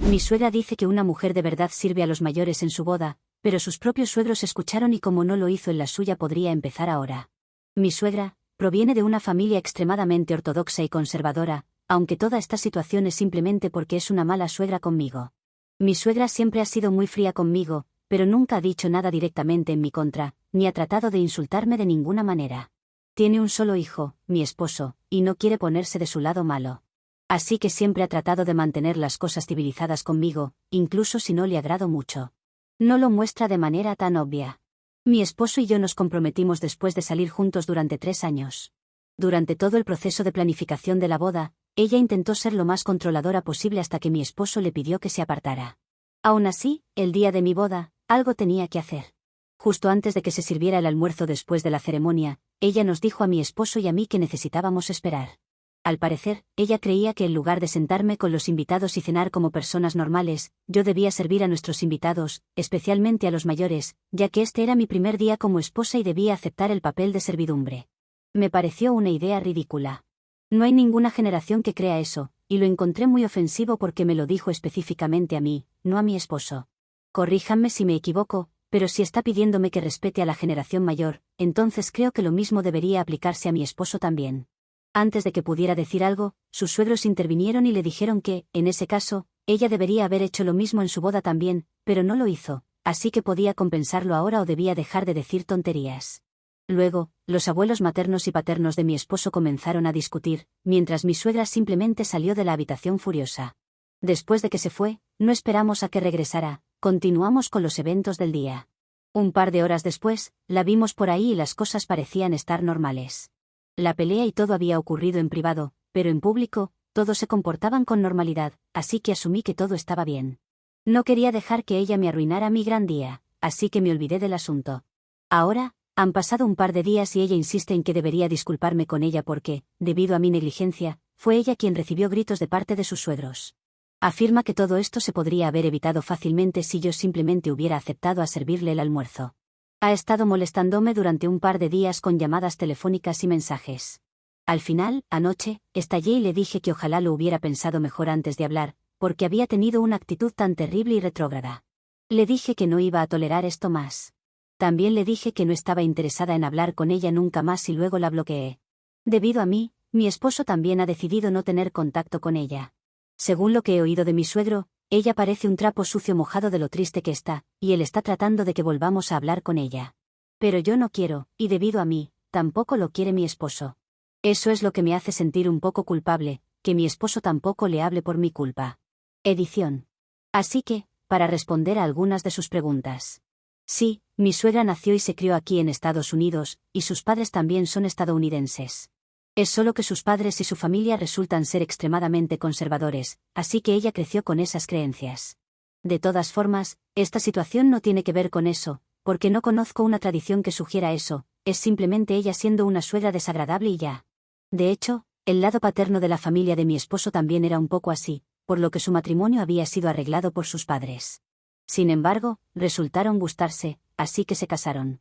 Mi suegra dice que una mujer de verdad sirve a los mayores en su boda, pero sus propios suegros escucharon y como no lo hizo en la suya podría empezar ahora. Mi suegra proviene de una familia extremadamente ortodoxa y conservadora, aunque toda esta situación es simplemente porque es una mala suegra conmigo. Mi suegra siempre ha sido muy fría conmigo, pero nunca ha dicho nada directamente en mi contra, ni ha tratado de insultarme de ninguna manera. Tiene un solo hijo, mi esposo, y no quiere ponerse de su lado malo. Así que siempre ha tratado de mantener las cosas civilizadas conmigo, incluso si no le agrado mucho. No lo muestra de manera tan obvia. Mi esposo y yo nos comprometimos después de salir juntos durante 3 años. Durante todo el proceso de planificación de la boda, ella intentó ser lo más controladora posible hasta que mi esposo le pidió que se apartara. Aún así, el día de mi boda, algo tenía que hacer. Justo antes de que se sirviera el almuerzo después de la ceremonia, ella nos dijo a mi esposo y a mí que necesitábamos esperar. Al parecer, ella creía que en lugar de sentarme con los invitados y cenar como personas normales, yo debía servir a nuestros invitados, especialmente a los mayores, ya que este era mi primer día como esposa y debía aceptar el papel de servidumbre. Me pareció una idea ridícula. No hay ninguna generación que crea eso, y lo encontré muy ofensivo porque me lo dijo específicamente a mí, no a mi esposo. Corríjanme si me equivoco, pero si está pidiéndome que respete a la generación mayor, entonces creo que lo mismo debería aplicarse a mi esposo también. Antes de que pudiera decir algo, sus suegros intervinieron y le dijeron que, en ese caso, ella debería haber hecho lo mismo en su boda también, pero no lo hizo, así que podía compensarlo ahora o debía dejar de decir tonterías. Luego, los abuelos maternos y paternos de mi esposo comenzaron a discutir, mientras mi suegra simplemente salió de la habitación furiosa. Después de que se fue, no esperamos a que regresara, continuamos con los eventos del día. Un par de horas después, la vimos por ahí y las cosas parecían estar normales. La pelea y todo había ocurrido en privado, pero en público, todos se comportaban con normalidad, así que asumí que todo estaba bien. No quería dejar que ella me arruinara mi gran día, así que me olvidé del asunto. Ahora, han pasado un par de días y ella insiste en que debería disculparme con ella porque, debido a mi negligencia, fue ella quien recibió gritos de parte de sus suegros. Afirma que todo esto se podría haber evitado fácilmente si yo simplemente hubiera aceptado a servirle el almuerzo. Ha estado molestándome durante un par de días con llamadas telefónicas y mensajes. Al final, anoche, estallé y le dije que ojalá lo hubiera pensado mejor antes de hablar, porque había tenido una actitud tan terrible y retrógrada. Le dije que no iba a tolerar esto más. También le dije que no estaba interesada en hablar con ella nunca más y luego la bloqueé. Debido a mí, mi esposo también ha decidido no tener contacto con ella. Según lo que he oído de mi suegro, ella parece un trapo sucio mojado de lo triste que está, y él está tratando de que volvamos a hablar con ella. Pero yo no quiero, y debido a mí, tampoco lo quiere mi esposo. Eso es lo que me hace sentir un poco culpable, que mi esposo tampoco le hable por mi culpa. Edición. Así que, para responder a algunas de sus preguntas. Sí, mi suegra nació y se crió aquí en Estados Unidos, y sus padres también son estadounidenses. Es solo que sus padres y su familia resultan ser extremadamente conservadores, así que ella creció con esas creencias. De todas formas, esta situación no tiene que ver con eso, porque no conozco una tradición que sugiera eso, es simplemente ella siendo una suegra desagradable y ya. De hecho, el lado paterno de la familia de mi esposo también era un poco así, por lo que su matrimonio había sido arreglado por sus padres. Sin embargo, resultaron gustarse, así que se casaron.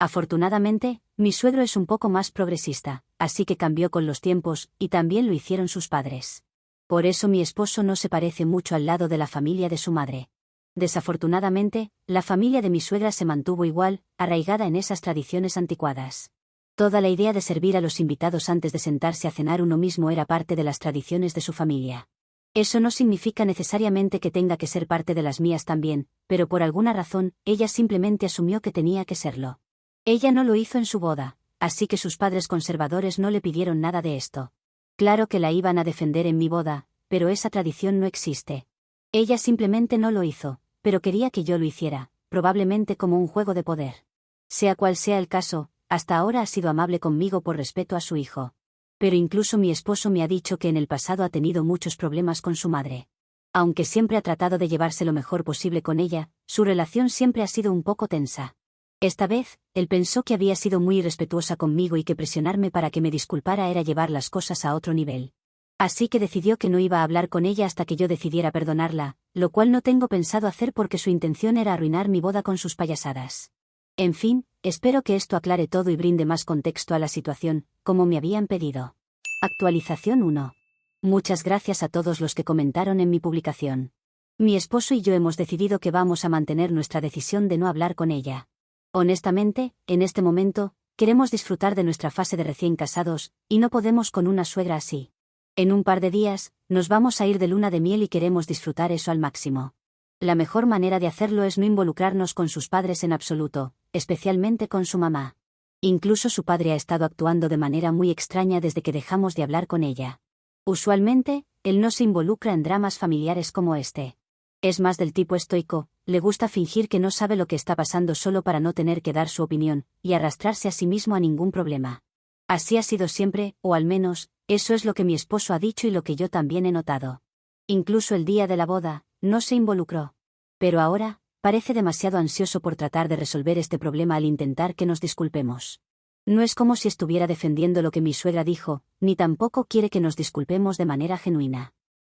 Afortunadamente, mi suegro es un poco más progresista, así que cambió con los tiempos, y también lo hicieron sus padres. Por eso mi esposo no se parece mucho al lado de la familia de su madre. Desafortunadamente, la familia de mi suegra se mantuvo igual, arraigada en esas tradiciones anticuadas. Toda la idea de servir a los invitados antes de sentarse a cenar uno mismo era parte de las tradiciones de su familia. Eso no significa necesariamente que tenga que ser parte de las mías también, pero por alguna razón, ella simplemente asumió que tenía que serlo. Ella no lo hizo en su boda, así que sus padres conservadores no le pidieron nada de esto. Claro que la iban a defender en mi boda, pero esa tradición no existe. Ella simplemente no lo hizo, pero quería que yo lo hiciera, probablemente como un juego de poder. Sea cual sea el caso, hasta ahora ha sido amable conmigo por respeto a su hijo. Pero incluso mi esposo me ha dicho que en el pasado ha tenido muchos problemas con su madre. Aunque siempre ha tratado de llevarse lo mejor posible con ella, su relación siempre ha sido un poco tensa. Esta vez, él pensó que había sido muy irrespetuosa conmigo y que presionarme para que me disculpara era llevar las cosas a otro nivel. Así que decidió que no iba a hablar con ella hasta que yo decidiera perdonarla, lo cual no tengo pensado hacer porque su intención era arruinar mi boda con sus payasadas. En fin, espero que esto aclare todo y brinde más contexto a la situación, como me habían pedido. Actualización 1. Muchas gracias a todos los que comentaron en mi publicación. Mi esposo y yo hemos decidido que vamos a mantener nuestra decisión de no hablar con ella. Honestamente, en este momento, queremos disfrutar de nuestra fase de recién casados, y no podemos con una suegra así. En un par de días, nos vamos a ir de luna de miel y queremos disfrutar eso al máximo. La mejor manera de hacerlo es no involucrarnos con sus padres en absoluto, especialmente con su mamá. Incluso su padre ha estado actuando de manera muy extraña desde que dejamos de hablar con ella. Usualmente, él no se involucra en dramas familiares como este. Es más del tipo estoico, le gusta fingir que no sabe lo que está pasando solo para no tener que dar su opinión, y arrastrarse a sí mismo a ningún problema. Así ha sido siempre, o al menos, eso es lo que mi esposo ha dicho y lo que yo también he notado. Incluso el día de la boda, no se involucró. Pero ahora, parece demasiado ansioso por tratar de resolver este problema al intentar que nos disculpemos. No es como si estuviera defendiendo lo que mi suegra dijo, ni tampoco quiere que nos disculpemos de manera genuina.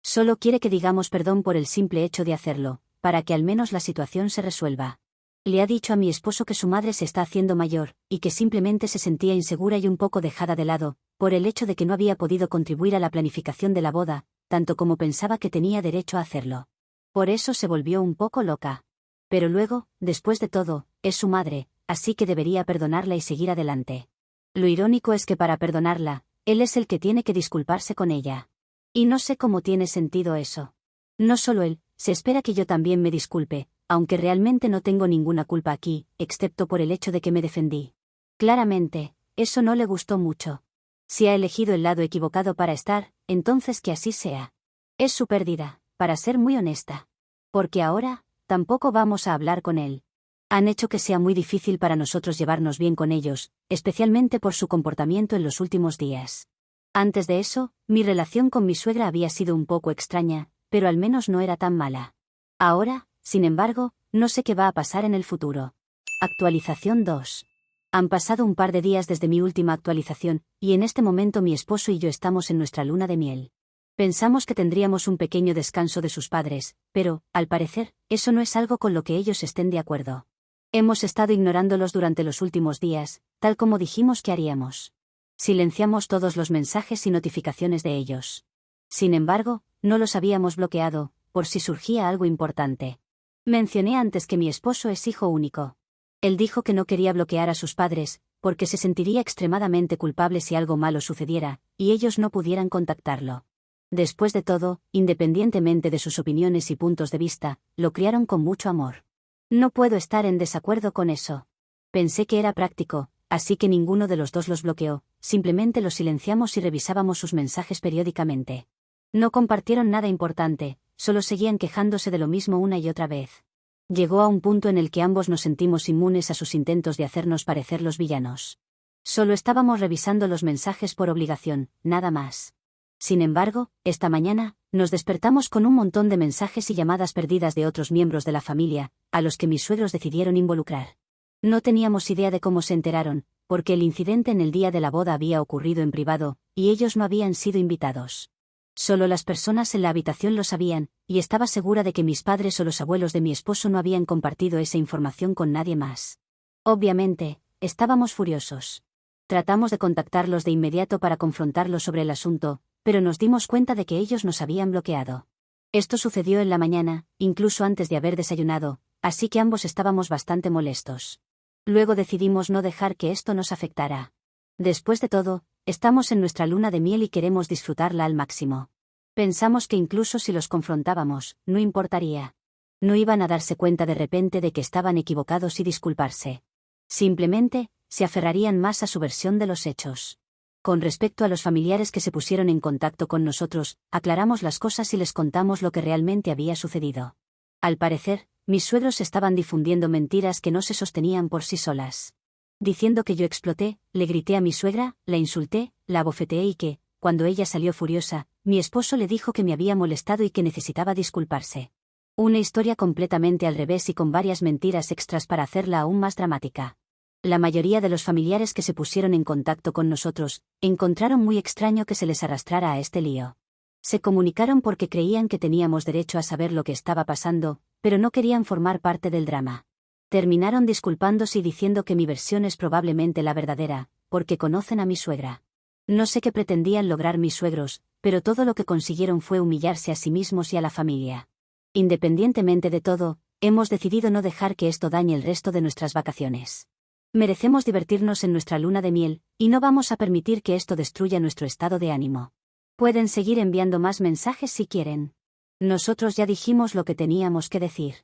Solo quiere que digamos perdón por el simple hecho de hacerlo, para que al menos la situación se resuelva. Le ha dicho a mi esposo que su madre se está haciendo mayor, y que simplemente se sentía insegura y un poco dejada de lado, por el hecho de que no había podido contribuir a la planificación de la boda, tanto como pensaba que tenía derecho a hacerlo. Por eso se volvió un poco loca. Pero luego, después de todo, es su madre, así que debería perdonarla y seguir adelante. Lo irónico es que para perdonarla, él es el que tiene que disculparse con ella. Y no sé cómo tiene sentido eso. No solo él, se espera que yo también me disculpe, aunque realmente no tengo ninguna culpa aquí, excepto por el hecho de que me defendí. Claramente, eso no le gustó mucho. Si ha elegido el lado equivocado para estar, entonces que así sea. Es su pérdida, para ser muy honesta. Porque ahora, tampoco vamos a hablar con él. Han hecho que sea muy difícil para nosotros llevarnos bien con ellos, especialmente por su comportamiento en los últimos días. Antes de eso, mi relación con mi suegra había sido un poco extraña, pero al menos no era tan mala. Ahora, sin embargo, no sé qué va a pasar en el futuro. Actualización 2. Han pasado un par de días desde mi última actualización, y en este momento mi esposo y yo estamos en nuestra luna de miel. Pensamos que tendríamos un pequeño descanso de sus padres, pero, al parecer, eso no es algo con lo que ellos estén de acuerdo. Hemos estado ignorándolos durante los últimos días, tal como dijimos que haríamos. Silenciamos todos los mensajes y notificaciones de ellos. Sin embargo, no los habíamos bloqueado, por si surgía algo importante. Mencioné antes que mi esposo es hijo único. Él dijo que no quería bloquear a sus padres, porque se sentiría extremadamente culpable si algo malo sucediera, y ellos no pudieran contactarlo. Después de todo, independientemente de sus opiniones y puntos de vista, lo criaron con mucho amor. No puedo estar en desacuerdo con eso. Pensé que era práctico, así que ninguno de los dos los bloqueó, simplemente los silenciamos y revisábamos sus mensajes periódicamente. No compartieron nada importante, solo seguían quejándose de lo mismo una y otra vez. Llegó a un punto en el que ambos nos sentimos inmunes a sus intentos de hacernos parecer los villanos. Solo estábamos revisando los mensajes por obligación, nada más. Sin embargo, esta mañana, nos despertamos con un montón de mensajes y llamadas perdidas de otros miembros de la familia, a los que mis suegros decidieron involucrar. No teníamos idea de cómo se enteraron, porque el incidente en el día de la boda había ocurrido en privado, y ellos no habían sido invitados. Solo las personas en la habitación lo sabían, y estaba segura de que mis padres o los abuelos de mi esposo no habían compartido esa información con nadie más. Obviamente, estábamos furiosos. Tratamos de contactarlos de inmediato para confrontarlos sobre el asunto, pero nos dimos cuenta de que ellos nos habían bloqueado. Esto sucedió en la mañana, incluso antes de haber desayunado, así que ambos estábamos bastante molestos. Luego decidimos no dejar que esto nos afectara. Después de todo, estamos en nuestra luna de miel y queremos disfrutarla al máximo. Pensamos que incluso si los confrontábamos, no importaría. No iban a darse cuenta de repente de que estaban equivocados y disculparse. Simplemente, se aferrarían más a su versión de los hechos. Con respecto a los familiares que se pusieron en contacto con nosotros, aclaramos las cosas y les contamos lo que realmente había sucedido. Al parecer, mis suegros estaban difundiendo mentiras que no se sostenían por sí solas. Diciendo que yo exploté, le grité a mi suegra, la insulté, la abofeteé y que, cuando ella salió furiosa, mi esposo le dijo que me había molestado y que necesitaba disculparse. Una historia completamente al revés y con varias mentiras extras para hacerla aún más dramática. La mayoría de los familiares que se pusieron en contacto con nosotros, encontraron muy extraño que se les arrastrara a este lío. Se comunicaron porque creían que teníamos derecho a saber lo que estaba pasando, pero no querían formar parte del drama. Terminaron disculpándose y diciendo que mi versión es probablemente la verdadera, porque conocen a mi suegra. No sé qué pretendían lograr mis suegros, pero todo lo que consiguieron fue humillarse a sí mismos y a la familia. Independientemente de todo, hemos decidido no dejar que esto dañe el resto de nuestras vacaciones. Merecemos divertirnos en nuestra luna de miel, y no vamos a permitir que esto destruya nuestro estado de ánimo. Pueden seguir enviando más mensajes si quieren. Nosotros ya dijimos lo que teníamos que decir.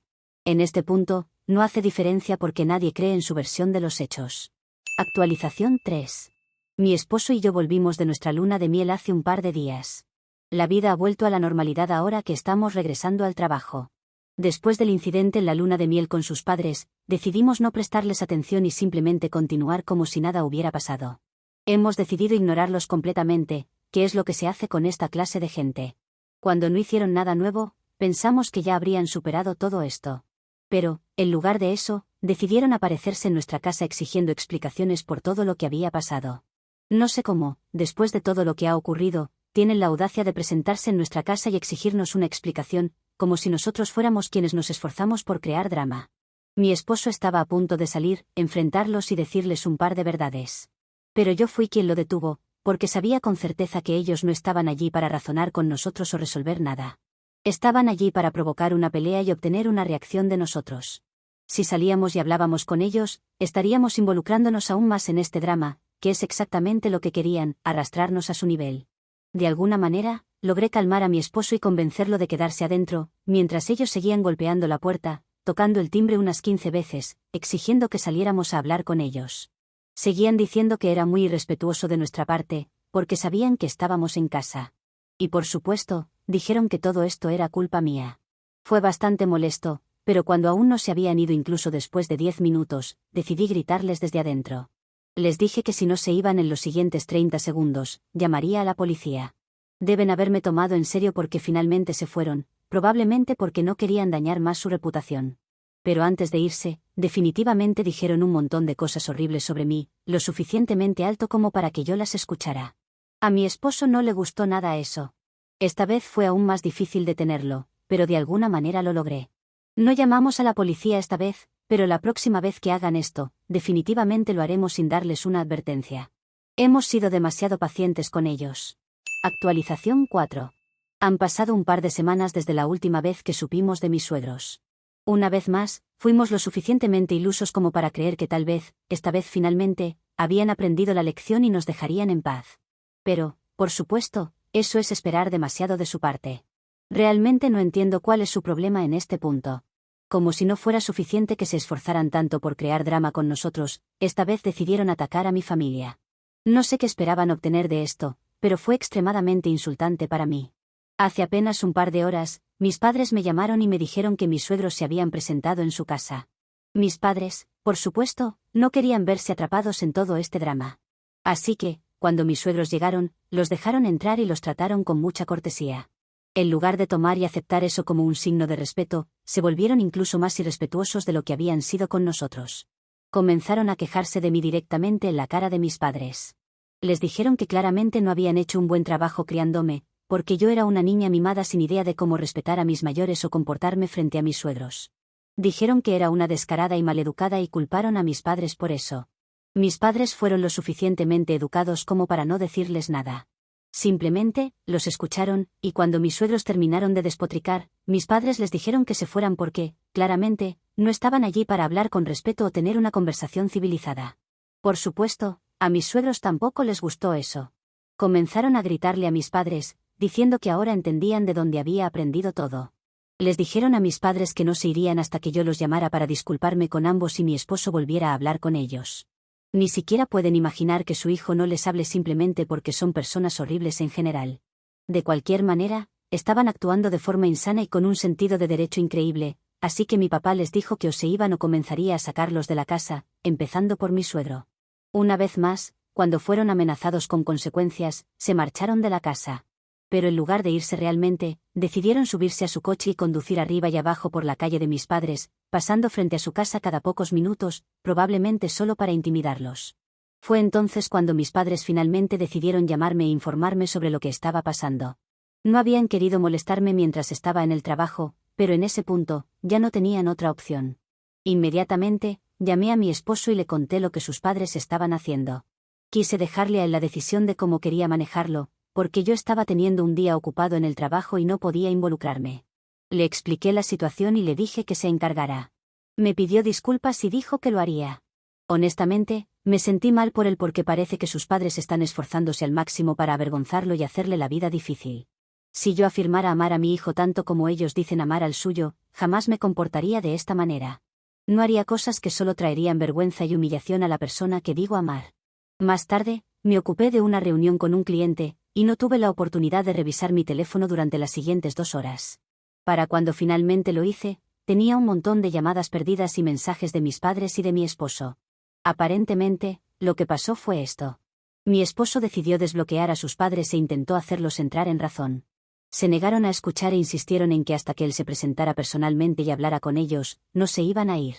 En este punto, no hace diferencia porque nadie cree en su versión de los hechos. Actualización 3. Mi esposo y yo volvimos de nuestra luna de miel hace un par de días. La vida ha vuelto a la normalidad ahora que estamos regresando al trabajo. Después del incidente en la luna de miel con sus padres, decidimos no prestarles atención y simplemente continuar como si nada hubiera pasado. Hemos decidido ignorarlos completamente, que es lo que se hace con esta clase de gente. Cuando no hicieron nada nuevo, pensamos que ya habrían superado todo esto. Pero, en lugar de eso, decidieron aparecerse en nuestra casa exigiendo explicaciones por todo lo que había pasado. No sé cómo, después de todo lo que ha ocurrido, tienen la audacia de presentarse en nuestra casa y exigirnos una explicación, como si nosotros fuéramos quienes nos esforzamos por crear drama. Mi esposo estaba a punto de salir, enfrentarlos y decirles un par de verdades. Pero yo fui quien lo detuvo, porque sabía con certeza que ellos no estaban allí para razonar con nosotros o resolver nada. Estaban allí para provocar una pelea y obtener una reacción de nosotros. Si salíamos y hablábamos con ellos, estaríamos involucrándonos aún más en este drama, que es exactamente lo que querían, arrastrarnos a su nivel. De alguna manera, logré calmar a mi esposo y convencerlo de quedarse adentro, mientras ellos seguían golpeando la puerta, tocando el timbre unas 15 veces, exigiendo que saliéramos a hablar con ellos. Seguían diciendo que era muy irrespetuoso de nuestra parte, porque sabían que estábamos en casa. Y por supuesto, dijeron que todo esto era culpa mía. Fue bastante molesto, pero cuando aún no se habían ido incluso después de 10 minutos, decidí gritarles desde adentro. Les dije que si no se iban en los siguientes 30 segundos, llamaría a la policía. Deben haberme tomado en serio porque finalmente se fueron, probablemente porque no querían dañar más su reputación. Pero antes de irse, definitivamente dijeron un montón de cosas horribles sobre mí, lo suficientemente alto como para que yo las escuchara. A mi esposo no le gustó nada eso. Esta vez fue aún más difícil detenerlo, pero de alguna manera lo logré. No llamamos a la policía esta vez, pero la próxima vez que hagan esto, definitivamente lo haremos sin darles una advertencia. Hemos sido demasiado pacientes con ellos. Actualización 4. Han pasado un par de semanas desde la última vez que supimos de mis suegros. Una vez más, fuimos lo suficientemente ilusos como para creer que tal vez, esta vez finalmente, habían aprendido la lección y nos dejarían en paz. Pero, por supuesto, eso es esperar demasiado de su parte. Realmente no entiendo cuál es su problema en este punto. Como si no fuera suficiente que se esforzaran tanto por crear drama con nosotros, esta vez decidieron atacar a mi familia. No sé qué esperaban obtener de esto, pero fue extremadamente insultante para mí. Hace apenas un par de horas, mis padres me llamaron y me dijeron que mis suegros se habían presentado en su casa. Mis padres, por supuesto, no querían verse atrapados en todo este drama. Así que, cuando mis suegros llegaron, los dejaron entrar y los trataron con mucha cortesía. En lugar de tomar y aceptar eso como un signo de respeto, se volvieron incluso más irrespetuosos de lo que habían sido con nosotros. Comenzaron a quejarse de mí directamente en la cara de mis padres. Les dijeron que claramente no habían hecho un buen trabajo criándome, porque yo era una niña mimada sin idea de cómo respetar a mis mayores o comportarme frente a mis suegros. Dijeron que era una descarada y maleducada y culparon a mis padres por eso. Mis padres fueron lo suficientemente educados como para no decirles nada. Simplemente, los escucharon, y cuando mis suegros terminaron de despotricar, mis padres les dijeron que se fueran porque, claramente, no estaban allí para hablar con respeto o tener una conversación civilizada. Por supuesto, a mis suegros tampoco les gustó eso. Comenzaron a gritarle a mis padres, diciendo que ahora entendían de dónde había aprendido todo. Les dijeron a mis padres que no se irían hasta que yo los llamara para disculparme con ambos y mi esposo volviera a hablar con ellos. Ni siquiera pueden imaginar que su hijo no les hable simplemente porque son personas horribles en general. De cualquier manera, estaban actuando de forma insana y con un sentido de derecho increíble, así que mi papá les dijo que o se iban o comenzaría a sacarlos de la casa, empezando por mi suegro. Una vez más, cuando fueron amenazados con consecuencias, se marcharon de la casa. Pero en lugar de irse realmente, decidieron subirse a su coche y conducir arriba y abajo por la calle de mis padres, pasando frente a su casa cada pocos minutos, probablemente solo para intimidarlos. Fue entonces cuando mis padres finalmente decidieron llamarme e informarme sobre lo que estaba pasando. No habían querido molestarme mientras estaba en el trabajo, pero en ese punto, ya no tenían otra opción. Inmediatamente, llamé a mi esposo y le conté lo que sus padres estaban haciendo. Quise dejarle a él la decisión de cómo quería manejarlo, porque yo estaba teniendo un día ocupado en el trabajo y no podía involucrarme. Le expliqué la situación y le dije que se encargara. Me pidió disculpas y dijo que lo haría. Honestamente, me sentí mal por él porque parece que sus padres están esforzándose al máximo para avergonzarlo y hacerle la vida difícil. Si yo afirmara amar a mi hijo tanto como ellos dicen amar al suyo, jamás me comportaría de esta manera. No haría cosas que solo traerían vergüenza y humillación a la persona que digo amar. Más tarde, me ocupé de una reunión con un cliente, y no tuve la oportunidad de revisar mi teléfono durante las siguientes 2 horas. Para cuando finalmente lo hice, tenía un montón de llamadas perdidas y mensajes de mis padres y de mi esposo. Aparentemente, lo que pasó fue esto. Mi esposo decidió desbloquear a sus padres e intentó hacerlos entrar en razón. Se negaron a escuchar e insistieron en que hasta que él se presentara personalmente y hablara con ellos, no se iban a ir.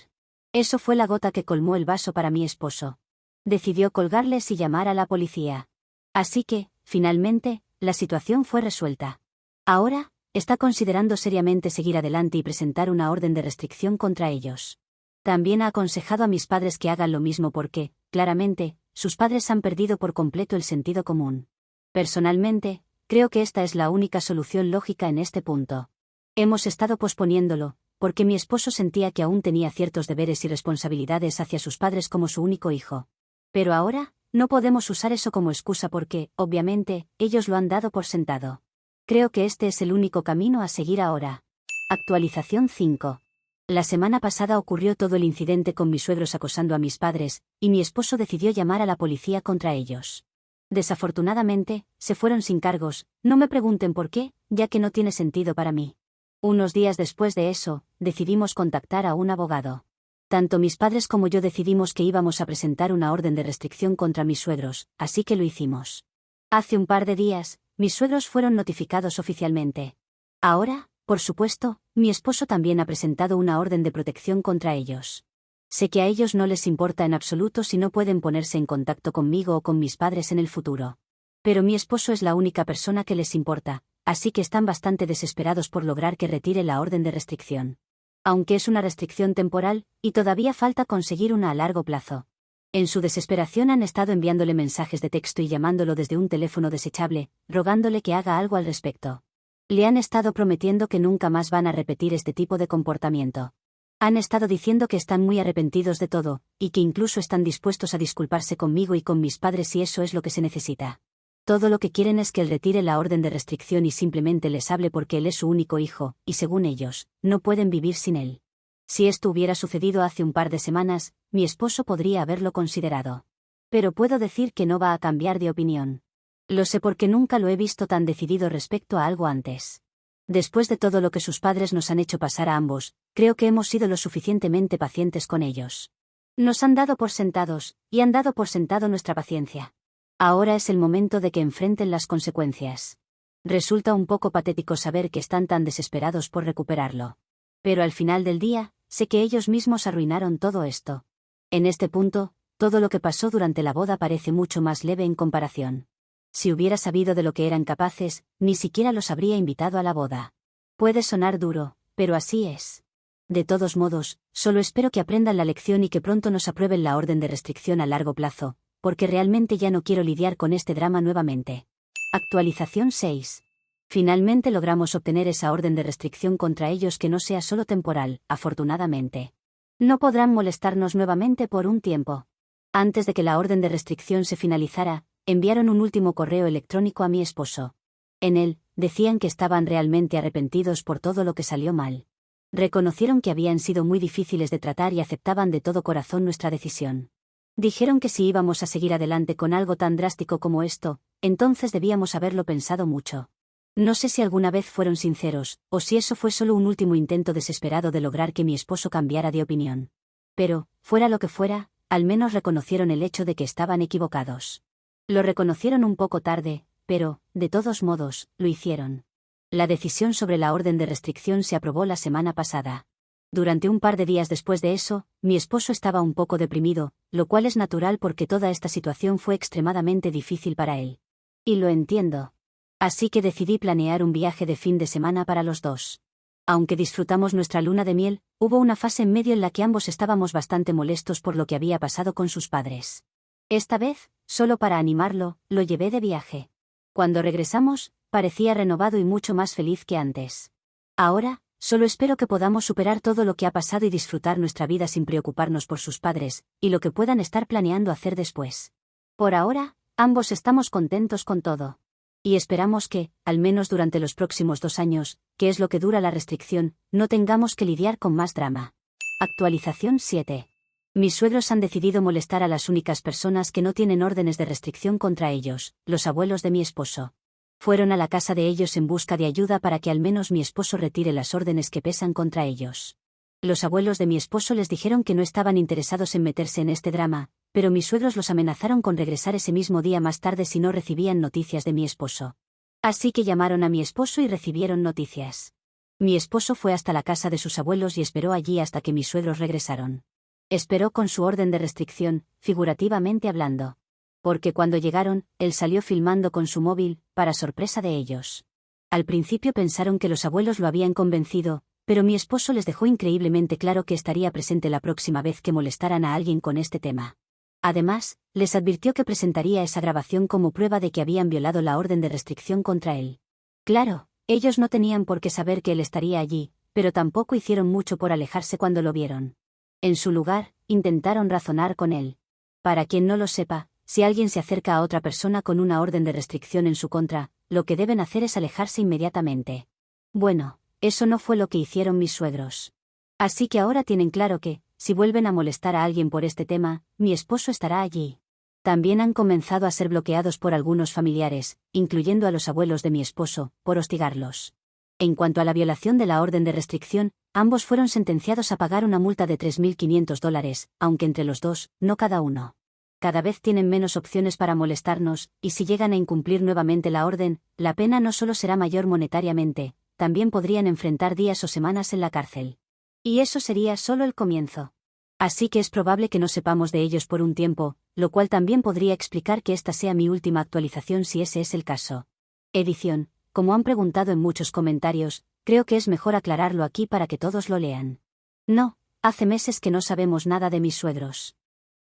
Eso fue la gota que colmó el vaso para mi esposo. Decidió colgarles y llamar a la policía. Así que, finalmente, la situación fue resuelta. Ahora, está considerando seriamente seguir adelante y presentar una orden de restricción contra ellos. También ha aconsejado a mis padres que hagan lo mismo porque, claramente, sus padres han perdido por completo el sentido común. Personalmente, creo que esta es la única solución lógica en este punto. Hemos estado posponiéndolo, porque mi esposo sentía que aún tenía ciertos deberes y responsabilidades hacia sus padres como su único hijo. Pero ahora, no podemos usar eso como excusa porque, obviamente, ellos lo han dado por sentado. Creo que este es el único camino a seguir ahora. Actualización 5. La semana pasada ocurrió todo el incidente con mis suegros acosando a mis padres, y mi esposo decidió llamar a la policía contra ellos. Desafortunadamente, se fueron sin cargos, no me pregunten por qué, ya que no tiene sentido para mí. Unos días después de eso, decidimos contactar a un abogado. Tanto mis padres como yo decidimos que íbamos a presentar una orden de restricción contra mis suegros, así que lo hicimos. Hace un par de días, mis suegros fueron notificados oficialmente. Ahora, por supuesto, mi esposo también ha presentado una orden de protección contra ellos. Sé que a ellos no les importa en absoluto si no pueden ponerse en contacto conmigo o con mis padres en el futuro. Pero mi esposo es la única persona que les importa, así que están bastante desesperados por lograr que retire la orden de restricción. Aunque es una restricción temporal, y todavía falta conseguir una a largo plazo. En su desesperación han estado enviándole mensajes de texto y llamándolo desde un teléfono desechable, rogándole que haga algo al respecto. Le han estado prometiendo que nunca más van a repetir este tipo de comportamiento. Han estado diciendo que están muy arrepentidos de todo, y que incluso están dispuestos a disculparse conmigo y con mis padres si eso es lo que se necesita. Todo lo que quieren es que él retire la orden de restricción y simplemente les hable porque él es su único hijo, y según ellos, no pueden vivir sin él. Si esto hubiera sucedido hace un par de semanas, mi esposo podría haberlo considerado. Pero puedo decir que no va a cambiar de opinión. Lo sé porque nunca lo he visto tan decidido respecto a algo antes. Después de todo lo que sus padres nos han hecho pasar a ambos, creo que hemos sido lo suficientemente pacientes con ellos. Nos han dado por sentados, y han dado por sentado nuestra paciencia. Ahora es el momento de que enfrenten las consecuencias. Resulta un poco patético saber que están tan desesperados por recuperarlo. Pero al final del día, sé que ellos mismos arruinaron todo esto. En este punto, todo lo que pasó durante la boda parece mucho más leve en comparación. Si hubiera sabido de lo que eran capaces, ni siquiera los habría invitado a la boda. Puede sonar duro, pero así es. De todos modos, solo espero que aprendan la lección y que pronto nos aprueben la orden de restricción a largo plazo, porque realmente ya no quiero lidiar con este drama nuevamente. Actualización 6. Finalmente logramos obtener esa orden de restricción contra ellos que no sea solo temporal, afortunadamente. No podrán molestarnos nuevamente por un tiempo. Antes de que la orden de restricción se finalizara, enviaron un último correo electrónico a mi esposo. En él, decían que estaban realmente arrepentidos por todo lo que salió mal. Reconocieron que habían sido muy difíciles de tratar y aceptaban de todo corazón nuestra decisión. Dijeron que si íbamos a seguir adelante con algo tan drástico como esto, entonces debíamos haberlo pensado mucho. No sé si alguna vez fueron sinceros, o si eso fue solo un último intento desesperado de lograr que mi esposo cambiara de opinión. Pero, fuera lo que fuera, al menos reconocieron el hecho de que estaban equivocados. Lo reconocieron un poco tarde, pero, de todos modos, lo hicieron. La decisión sobre la orden de restricción se aprobó la semana pasada. Durante un par de días después de eso, mi esposo estaba un poco deprimido, lo cual es natural porque toda esta situación fue extremadamente difícil para él. Y lo entiendo. Así que decidí planear un viaje de fin de semana para los dos. Aunque disfrutamos nuestra luna de miel, hubo una fase en medio en la que ambos estábamos bastante molestos por lo que había pasado con sus padres. Esta vez, solo para animarlo, lo llevé de viaje. Cuando regresamos, parecía renovado y mucho más feliz que antes. Ahora, Solo espero que podamos superar todo lo que ha pasado y disfrutar nuestra vida sin preocuparnos por sus padres, y lo que puedan estar planeando hacer después. Por ahora, ambos estamos contentos con todo. Y esperamos que, al menos durante los próximos 2 años, que es lo que dura la restricción, no tengamos que lidiar con más drama. Actualización 7. Mis suegros han decidido molestar a las únicas personas que no tienen órdenes de restricción contra ellos, los abuelos de mi esposo. Fueron a la casa de ellos en busca de ayuda para que al menos mi esposo retire las órdenes que pesan contra ellos. Los abuelos de mi esposo les dijeron que no estaban interesados en meterse en este drama, pero mis suegros los amenazaron con regresar ese mismo día más tarde si no recibían noticias de mi esposo. Así que llamaron a mi esposo y recibieron noticias. Mi esposo fue hasta la casa de sus abuelos y esperó allí hasta que mis suegros regresaron. Esperó con su orden de restricción, figurativamente hablando. Porque cuando llegaron, él salió filmando con su móvil, para sorpresa de ellos. Al principio pensaron que los abuelos lo habían convencido, pero mi esposo les dejó increíblemente claro que estaría presente la próxima vez que molestaran a alguien con este tema. Además, les advirtió que presentaría esa grabación como prueba de que habían violado la orden de restricción contra él. Claro, ellos no tenían por qué saber que él estaría allí, pero tampoco hicieron mucho por alejarse cuando lo vieron. En su lugar, intentaron razonar con él. Para quien no lo sepa, si alguien se acerca a otra persona con una orden de restricción en su contra, lo que deben hacer es alejarse inmediatamente. Bueno, eso no fue lo que hicieron mis suegros. Así que ahora tienen claro que, si vuelven a molestar a alguien por este tema, mi esposo estará allí. También han comenzado a ser bloqueados por algunos familiares, incluyendo a los abuelos de mi esposo, por hostigarlos. En cuanto a la violación de la orden de restricción, ambos fueron sentenciados a pagar una multa de $3.500, aunque entre los dos, no cada uno. Cada vez tienen menos opciones para molestarnos, y si llegan a incumplir nuevamente la orden, la pena no solo será mayor monetariamente, también podrían enfrentar días o semanas en la cárcel. Y eso sería solo el comienzo. Así que es probable que no sepamos de ellos por un tiempo, lo cual también podría explicar que esta sea mi última actualización si ese es el caso. Edición. Como han preguntado en muchos comentarios, creo que es mejor aclararlo aquí para que todos lo lean. No, hace meses que no sabemos nada de mis suegros.